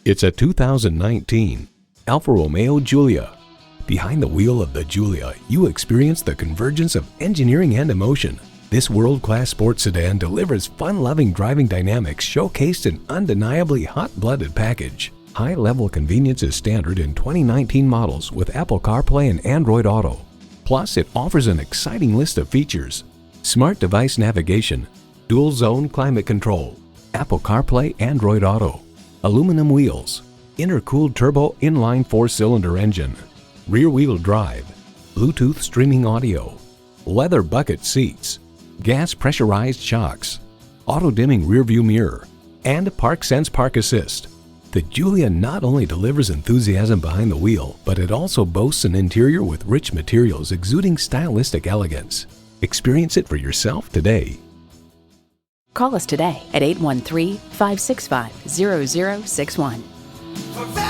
It's a 2019 Alfa Romeo Giulia. Behind the wheel of the Giulia, you experience the convergence of engineering and emotion. This world-class sports sedan delivers fun-loving driving dynamics showcased in undeniably hot-blooded package. High-level convenience is standard in 2019 models with Apple CarPlay and Android Auto. Plus, it offers an exciting list of features: smart device navigation, dual-zone climate control, Apple CarPlay, Android Auto, aluminum wheels, intercooled turbo inline 4-cylinder engine, rear-wheel drive, Bluetooth streaming audio, leather bucket seats, gas pressurized shocks, auto-dimming rear-view mirror, and ParkSense Park Assist. The Giulia not only delivers enthusiasm behind the wheel, but it also boasts an interior with rich materials exuding stylistic elegance. Experience it for yourself today. Call us today at 813-565-0061.